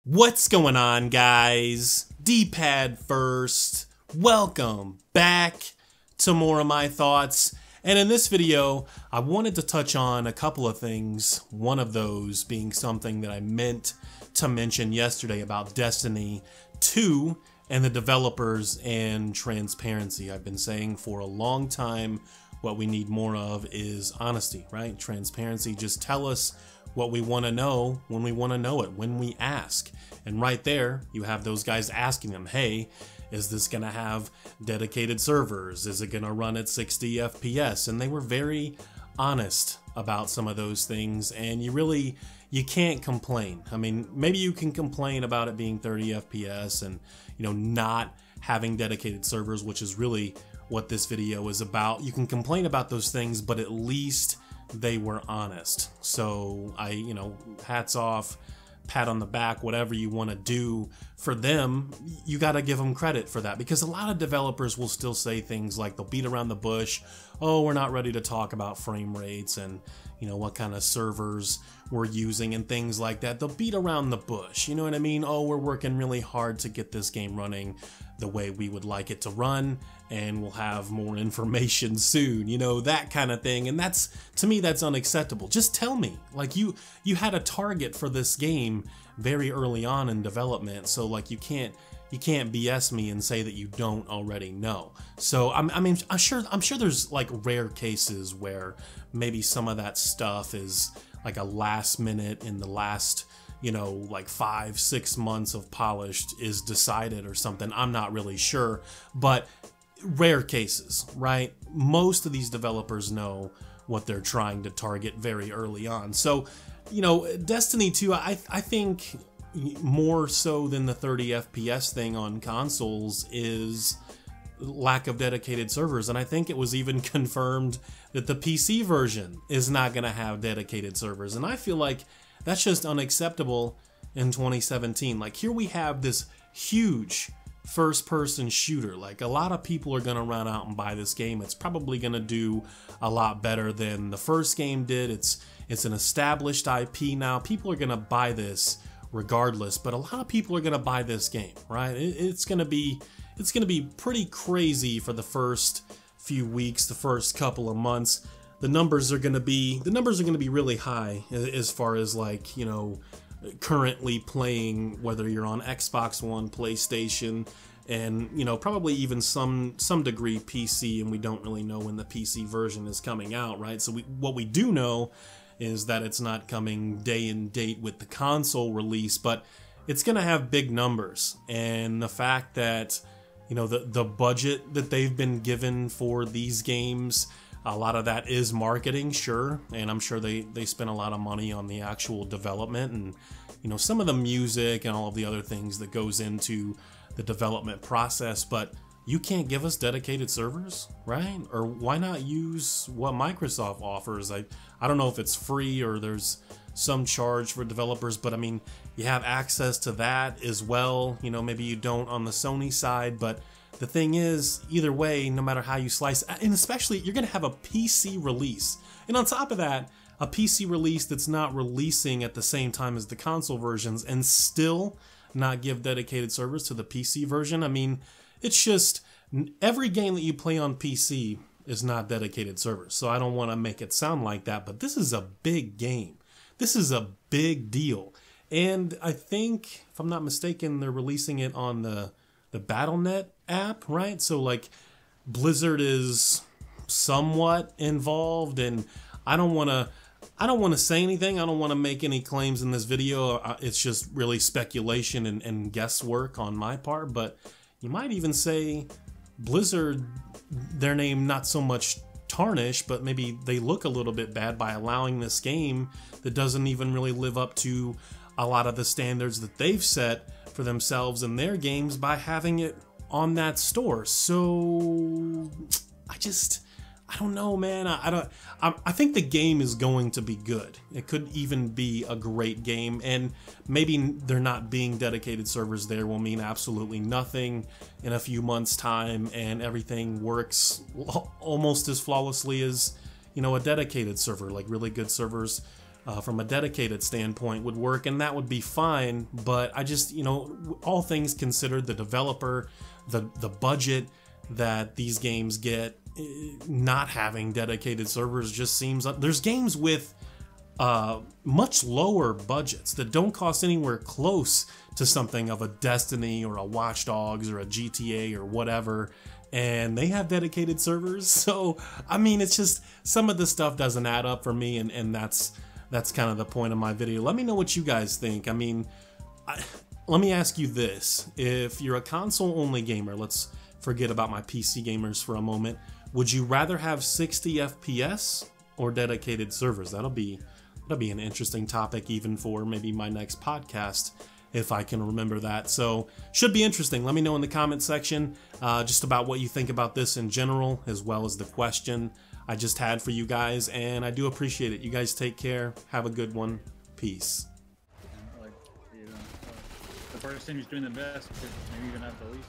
What's going on, guys? D-pad first. Welcome back to more of my thoughts. And in this video, I wanted to touch on a couple of things. One of those being something that I meant to mention yesterday about Destiny 2 and the developers and transparency. I've been saying for a long time what we need more of is honesty, right? Transparency. Just tell us what we want to know when we want to know it, when we ask. And right there, you have those guys asking them, hey, is this going to have dedicated servers? Is it going to run at 60 FPS? And they were very honest about some of those things, and you can't complain. I mean, maybe you can complain about it being 30 FPS and, not having dedicated servers, which is really what this video is about. You can complain about those things, but at least they were honest. So hats off, pat on the back, whatever you want to do for them. You got to give them credit for that, because a lot of developers will still say things like, they'll beat around the bush. Oh, we're not ready to talk about frame rates and what kind of servers we're using and things like that. They'll beat around the bush, you know what I mean? Oh, we're working really hard to get this game running the way we would like it to run, and we'll have more information soon, that kind of thing. And that's, to me, that's unacceptable. Just tell me, like, you had a target for this game very early on in development, so like you can't BS me and say that you don't already know. So I'm sure there's like rare cases where maybe some of that stuff is like a last minute in the last like 5-6 months of polished is decided or something. I'm not really sure, but rare cases, right? Most of these developers know what they're trying to target very early on. So Destiny 2, I think more so than the 30 FPS thing on consoles is lack of dedicated servers. And I think it was even confirmed that the PC version is not going to have dedicated servers. And I feel like that's just unacceptable in 2017. Like, here we have this huge first-person shooter. Like, a lot of people are going to run out and buy this game. It's probably going to do a lot better than the first game did. It's an established IP now. People are going to buy this regardless, but a lot of people are going to buy this game, right? It's going to be pretty crazy for the first few weeks, the first couple of months. The numbers are going to be really high as far as like, currently playing, whether you're on Xbox One, PlayStation, and probably even some degree PC, and we don't really know when the PC version is coming out, right? So what we do know is that it's not coming day and date with the console release, but it's going to have big numbers. And the fact that the budget that they've been given for these games, a lot of that is marketing, sure, and I'm sure they spend a lot of money on the actual development and some of the music and all of the other things that goes into the development process. But you can't give us dedicated servers, right? Or why not use what Microsoft offers? I don't know if it's free or there's some charge for developers, but I mean, you have access to that as well. Maybe you don't on the Sony side, but the thing is, either way, no matter how you slice, and especially you're going to have a PC release. And on top of that, a PC release that's not releasing at the same time as the console versions, and still not give dedicated servers to the PC version. I mean, it's just, every game that you play on PC is not dedicated servers. So I don't want to make it sound like that, but this is a big game. This is a big deal. And I think, if I'm not mistaken, they're releasing it on the Battle.net app, right? So like Blizzard is somewhat involved, and I don't want to say anything. I don't want to make any claims in this video. It's just really speculation and guesswork on my part, but you might even say Blizzard, their name not so much tarnished, but maybe they look a little bit bad by allowing this game that doesn't even really live up to a lot of the standards that they've set for themselves in their games by having it on that store. So I don't know, man. I think the game is going to be good. It could even be a great game, and maybe there not being dedicated servers there will mean absolutely nothing in a few months' time, and everything works almost as flawlessly as a dedicated server. Like, really good servers from a dedicated standpoint would work, and that would be fine. But I just, you know, all things considered, the developer, the budget that these games get, not having dedicated servers just seems... There's games with much lower budgets that don't cost anywhere close to something of a Destiny or a Watch Dogs or a GTA or whatever, and they have dedicated servers. So I mean, it's just some of the stuff doesn't add up for me, and that's kind of the point of my video. Let me know what you guys think. I mean, let me ask you this: if you're a console only gamer, let's forget about my PC gamers for a moment, would you rather have 60 FPS or dedicated servers? That'll be an interesting topic even for maybe my next podcast, if I can remember that. So should be interesting. Let me know in the comment section just about what you think about this in general, as well as the question I just had for you guys, and I do appreciate it. You guys take care. Have a good one. Peace. Like, the person who's doing the best, maybe even have the least.